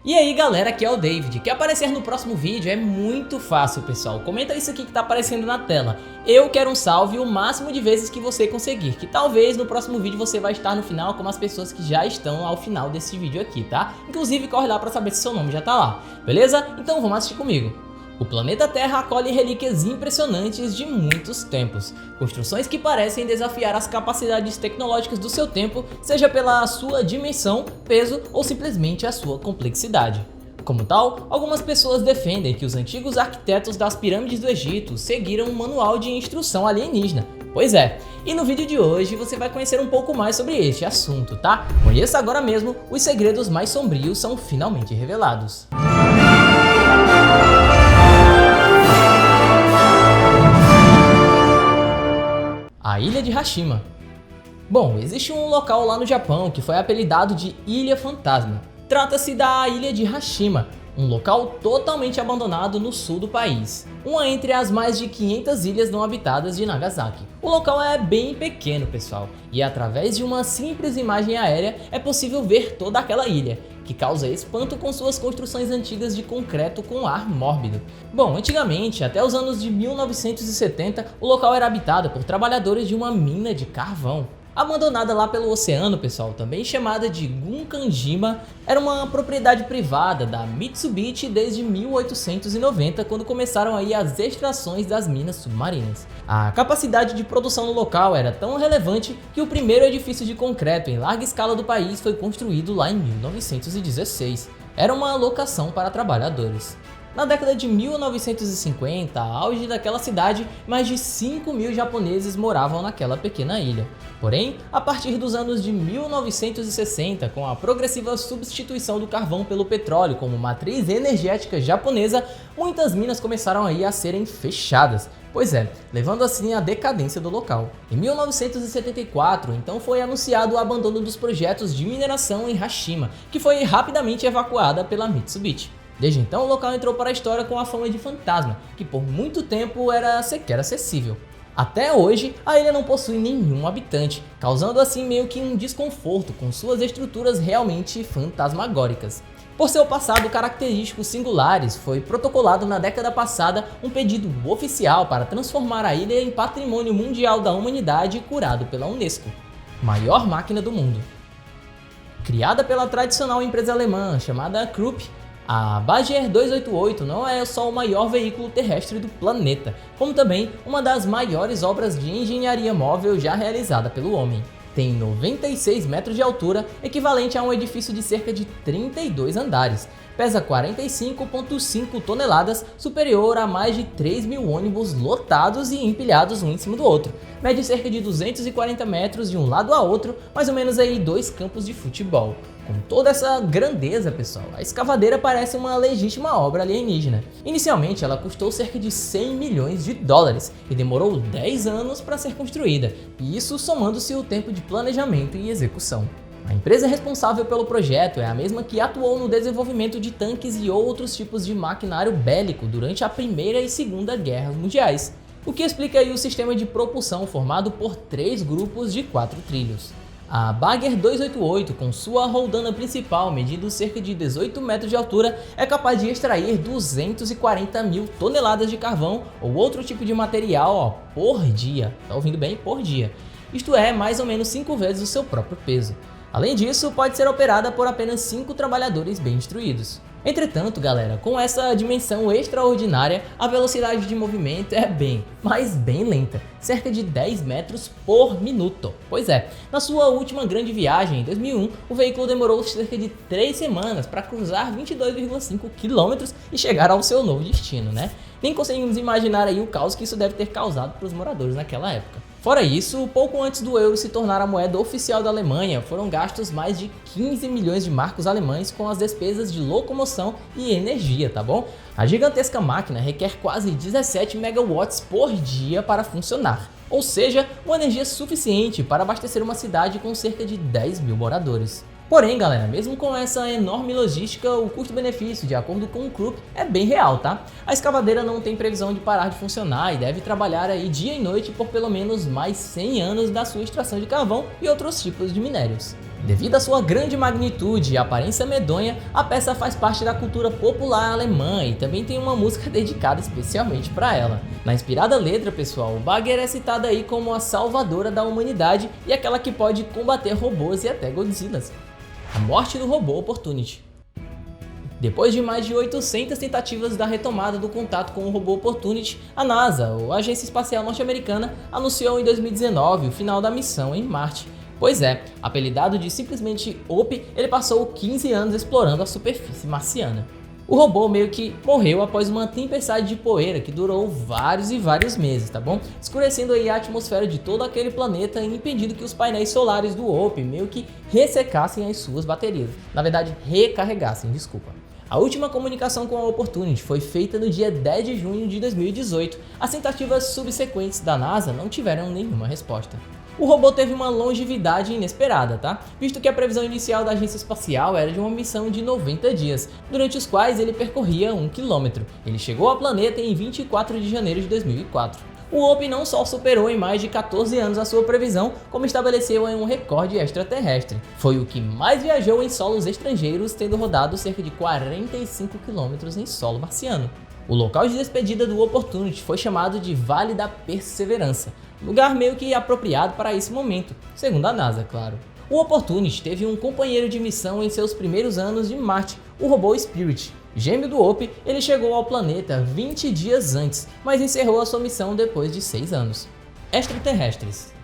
E aí galera, aqui é o David. Quer aparecer no próximo vídeo? É muito fácil, pessoal. Comenta isso aqui que tá aparecendo na tela. Eu quero um salve o máximo de vezes que você conseguir, que talvez no próximo vídeo você vai estar no final como as pessoas que já estão ao final desse vídeo aqui, tá? Inclusive corre lá pra saber se seu nome já tá lá, beleza? Então vamos assistir comigo. O planeta Terra acolhe relíquias impressionantes de muitos tempos, construções que parecem desafiar as capacidades tecnológicas do seu tempo, seja pela sua dimensão, peso ou simplesmente a sua complexidade. Como tal, algumas pessoas defendem que os antigos arquitetos das pirâmides do Egito seguiram um manual de instrução alienígena. Pois é, e no vídeo de hoje você vai conhecer um pouco mais sobre este assunto, tá? Conheça agora mesmo, os segredos mais sombrios são finalmente revelados. A Ilha de Hashima. Bom, existe um local lá no Japão que foi apelidado de Ilha Fantasma. Trata-se da Ilha de Hashima, um local totalmente abandonado no sul do país, uma entre as mais de 500 ilhas não habitadas de Nagasaki. O local é bem pequeno, pessoal, e através de uma simples imagem aérea é possível ver toda aquela ilha, que causa espanto com suas construções antigas de concreto com ar mórbido. Bom, antigamente, até os anos de 1970, o local era habitado por trabalhadores de uma mina de carvão. Abandonada lá pelo oceano, pessoal, também chamada de Gunkanjima, era uma propriedade privada da Mitsubishi desde 1890, quando começaram aí as extrações das minas submarinas. A capacidade de produção no local era tão relevante que o primeiro edifício de concreto em larga escala do país foi construído lá em 1916. Era uma locação para trabalhadores. Na década de 1950, auge daquela cidade, mais de 5.000 japoneses moravam naquela pequena ilha. Porém, a partir dos anos de 1960, com a progressiva substituição do carvão pelo petróleo como matriz energética japonesa, muitas minas começaram aí a serem fechadas. Pois é, levando assim à decadência do local. Em 1974, então foi anunciado o abandono dos projetos de mineração em Hashima, que foi rapidamente evacuada pela Mitsubishi. Desde então o local entrou para a história com a fama de fantasma, que por muito tempo era sequer acessível. Até hoje, a ilha não possui nenhum habitante, causando assim meio que um desconforto com suas estruturas realmente fantasmagóricas. Por seu passado característicos singulares, foi protocolado na década passada um pedido oficial para transformar a ilha em Patrimônio Mundial da Humanidade curado pela Unesco. Maior máquina do mundo. Criada pela tradicional empresa alemã chamada Krupp, a Bagger 288 não é só o maior veículo terrestre do planeta, como também uma das maiores obras de engenharia móvel já realizada pelo homem. Tem 96 metros de altura, equivalente a um edifício de cerca de 32 andares. Pesa 45,5 toneladas, superior a mais de 3.000 ônibus lotados e empilhados um em cima do outro. Mede cerca de 240 metros de um lado a outro, mais ou menos aí 2 campos de futebol. Com toda essa grandeza, pessoal, a escavadeira parece uma legítima obra alienígena. Inicialmente ela custou cerca de 100 milhões de dólares e demorou 10 anos para ser construída, e isso somando-se o tempo de planejamento e execução. A empresa responsável pelo projeto é a mesma que atuou no desenvolvimento de tanques e outros tipos de maquinário bélico durante a Primeira e Segunda Guerras Mundiais, o que explica aí o sistema de propulsão formado por 3 grupos de 4 trilhos. A Bagger 288, com sua roldana principal medindo cerca de 18 metros de altura, é capaz de extrair 240.000 toneladas de carvão ou outro tipo de material por dia. Tá ouvindo bem? Por dia. Isto é, mais ou menos 5 vezes o seu próprio peso. Além disso, pode ser operada por apenas 5 trabalhadores bem instruídos. Entretanto, galera, com essa dimensão extraordinária, a velocidade de movimento é mas bem lenta, cerca de 10 metros por minuto. Pois é, na sua última grande viagem, em 2001, o veículo demorou cerca de 3 semanas para cruzar 22,5 km e chegar ao seu novo destino, né? Nem conseguimos imaginar aí o caos que isso deve ter causado para os moradores naquela época. Fora isso, pouco antes do euro se tornar a moeda oficial da Alemanha, foram gastos mais de 15 milhões de marcos alemães com as despesas de locomoção e energia, tá bom? A gigantesca máquina requer quase 17 megawatts por dia para funcionar, ou seja, uma energia suficiente para abastecer uma cidade com cerca de 10.000 moradores. Porém, galera, mesmo com essa enorme logística, o custo-benefício, de acordo com o Krupp, é bem real, tá? A escavadeira não tem previsão de parar de funcionar e deve trabalhar aí dia e noite por pelo menos mais 100 anos da sua extração de carvão e outros tipos de minérios. Devido à sua grande magnitude e aparência medonha, a peça faz parte da cultura popular alemã e também tem uma música dedicada especialmente para ela. Na inspirada letra, pessoal, Bagger é citada aí como a salvadora da humanidade e aquela que pode combater robôs e até Godzillas. A morte do robô Opportunity. Depois de mais de 800 tentativas da retomada do contato com o robô Opportunity, a NASA, ou Agência Espacial Norte-Americana, anunciou em 2019 o final da missão em Marte. Pois é, apelidado de simplesmente OP, ele passou 15 anos explorando a superfície marciana. O robô meio que morreu após uma tempestade de poeira que durou vários e vários meses, tá bom? Escurecendo aí a atmosfera de todo aquele planeta e impedindo que os painéis solares do OP meio que ressecassem as suas baterias. Na verdade, recarregassem, desculpa. A última comunicação com a Opportunity foi feita no dia 10 de junho de 2018. As tentativas subsequentes da NASA não tiveram nenhuma resposta. O robô teve uma longevidade inesperada, tá? Visto que a previsão inicial da agência espacial era de uma missão de 90 dias, durante os quais ele percorria 1 km. Ele chegou ao planeta em 24 de janeiro de 2004. O OP não só superou em mais de 14 anos a sua previsão, como estabeleceu em um recorde extraterrestre. Foi o que mais viajou em solos estrangeiros, tendo rodado cerca de 45 km em solo marciano. O local de despedida do Opportunity foi chamado de Vale da Perseverança, lugar meio que apropriado para esse momento, segundo a NASA, claro. O Opportunity teve um companheiro de missão em seus primeiros anos de Marte, o robô Spirit. Gêmeo do OP, ele chegou ao planeta 20 dias antes, mas encerrou a sua missão depois de 6 anos. Extraterrestres.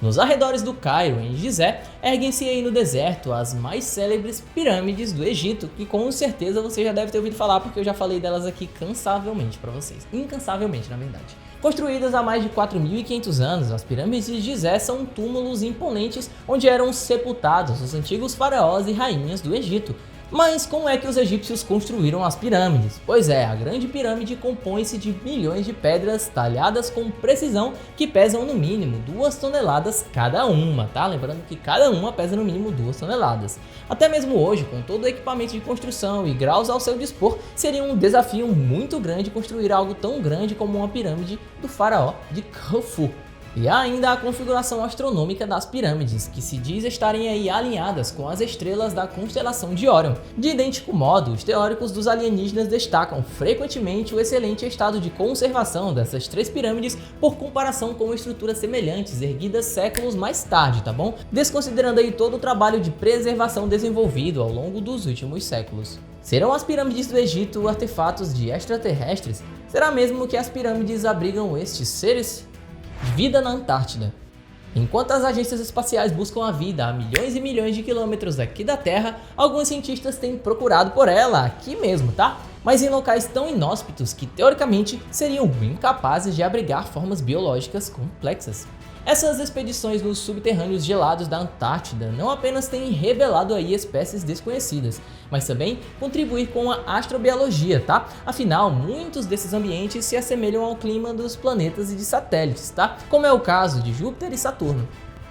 Nos arredores do Cairo, em Gizé, erguem-se aí no deserto as mais célebres pirâmides do Egito, que com certeza você já deve ter ouvido falar porque eu já falei delas aqui cansavelmente para vocês. Incansavelmente, na verdade. Construídas há mais de 4.500 anos, as pirâmides de Gizé são túmulos imponentes onde eram sepultados os antigos faraós e rainhas do Egito. Mas como é que os egípcios construíram as pirâmides? Pois é, a grande pirâmide compõe-se de milhões de pedras talhadas com precisão que pesam no mínimo 2 toneladas cada uma, tá? Lembrando que cada uma pesa no mínimo 2 toneladas. Até mesmo hoje, com todo o equipamento de construção e graus ao seu dispor, seria um desafio muito grande construir algo tão grande como uma pirâmide do faraó de Khufu. E há ainda a configuração astronômica das pirâmides, que se diz estarem aí alinhadas com as estrelas da constelação de Órion. De idêntico modo, os teóricos dos alienígenas destacam frequentemente o excelente estado de conservação dessas 3 pirâmides por comparação com estruturas semelhantes erguidas séculos mais tarde, tá bom? Desconsiderando aí todo o trabalho de preservação desenvolvido ao longo dos últimos séculos. Serão as pirâmides do Egito artefatos de extraterrestres? Será mesmo que as pirâmides abrigam estes seres? Vida na Antártida. Enquanto as agências espaciais buscam a vida a milhões e milhões de quilômetros daqui da Terra, alguns cientistas têm procurado por ela aqui mesmo, tá? Mas em locais tão inóspitos que teoricamente seriam incapazes de abrigar formas biológicas complexas. Essas expedições nos subterrâneos gelados da Antártida não apenas têm revelado aí espécies desconhecidas, mas também contribuir com a astrobiologia, tá? Afinal, muitos desses ambientes se assemelham ao clima dos planetas e de satélites, tá? Como é o caso de Júpiter e Saturno.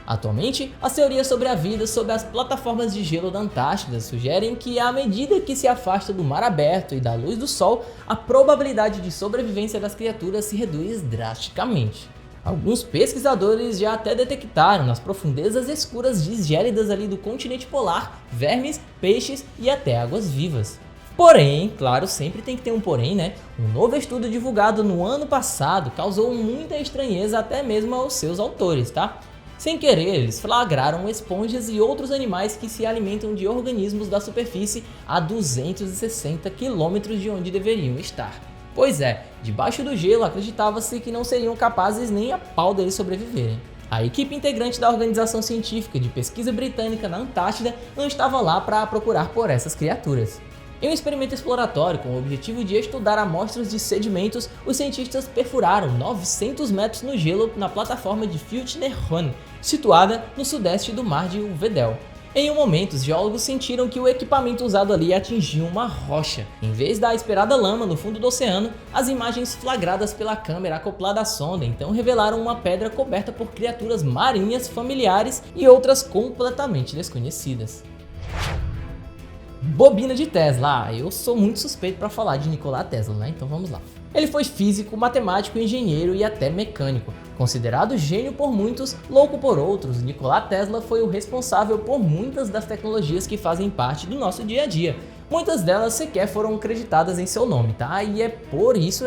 Atualmente, as teorias sobre a vida sob as plataformas de gelo da Antártida sugerem que, à medida que se afasta do mar aberto e da luz do Sol, a probabilidade de sobrevivência das criaturas se reduz drasticamente. Alguns pesquisadores já até detectaram nas profundezas escuras gélidas ali do continente polar vermes, peixes e até águas vivas. Porém, claro, sempre tem que ter um porém, né? Um novo estudo divulgado no ano passado causou muita estranheza até mesmo aos seus autores, tá? Sem querer, eles flagraram esponjas e outros animais que se alimentam de organismos da superfície a 260 km de onde deveriam estar. Pois é, debaixo do gelo acreditava-se que não seriam capazes nem a pau deles sobreviverem. A equipe integrante da Organização Científica de Pesquisa Britânica na Antártida não estava lá para procurar por essas criaturas. Em um experimento exploratório com o objetivo de estudar amostras de sedimentos, os cientistas perfuraram 900 metros no gelo na plataforma de Filchner-Ronne, situada no sudeste do Mar de Uvedel. Em um momento, os geólogos sentiram que o equipamento usado ali atingiu uma rocha. Em vez da esperada lama no fundo do oceano, as imagens flagradas pela câmera acoplada à sonda então revelaram uma pedra coberta por criaturas marinhas familiares e outras completamente desconhecidas. Bobina de Tesla. Eu sou muito suspeito para falar de Nikola Tesla, né? Então vamos lá. Ele foi físico, matemático, engenheiro e até mecânico. Considerado gênio por muitos, louco por outros, Nikola Tesla foi o responsável por muitas das tecnologias que fazem parte do nosso dia a dia. Muitas delas sequer foram creditadas em seu nome, tá? E é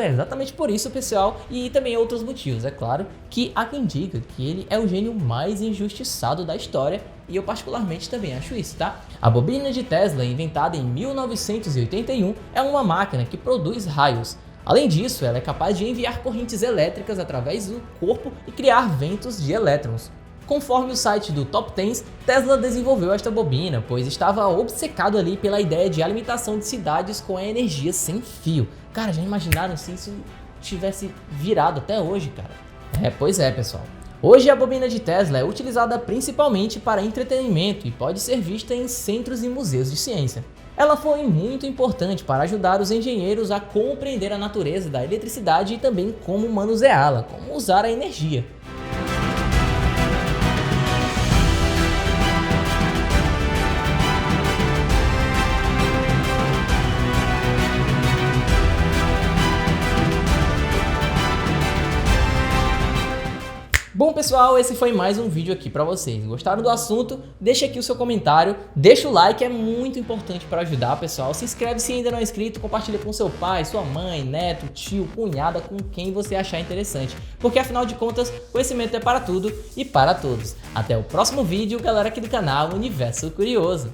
exatamente por isso, pessoal, e também outros motivos, é claro, que há quem diga que ele é o gênio mais injustiçado da história, e eu particularmente também acho isso, tá? A bobina de Tesla, inventada em 1981, é uma máquina que produz raios. Além disso, ela é capaz de enviar correntes elétricas através do corpo e criar ventos de elétrons. Conforme o site do Top 10, Tesla desenvolveu esta bobina, pois estava obcecado ali pela ideia de alimentação de cidades com a energia sem fio. Cara, já imaginaram se isso tivesse virado até hoje, cara? Pois é, pessoal. Hoje a bobina de Tesla é utilizada principalmente para entretenimento e pode ser vista em centros e museus de ciência. Ela foi muito importante para ajudar os engenheiros a compreender a natureza da eletricidade e também como manuseá-la, como usar a energia. Bom pessoal, esse foi mais um vídeo aqui para vocês. Gostaram do assunto? Deixa aqui o seu comentário, deixa o like, é muito importante para ajudar, pessoal. Se inscreve se ainda não é inscrito, compartilha com seu pai, sua mãe, neto, tio, cunhada, com quem você achar interessante. Porque afinal de contas, conhecimento é para tudo e para todos. Até o próximo vídeo, galera aqui do canal Universo Curioso.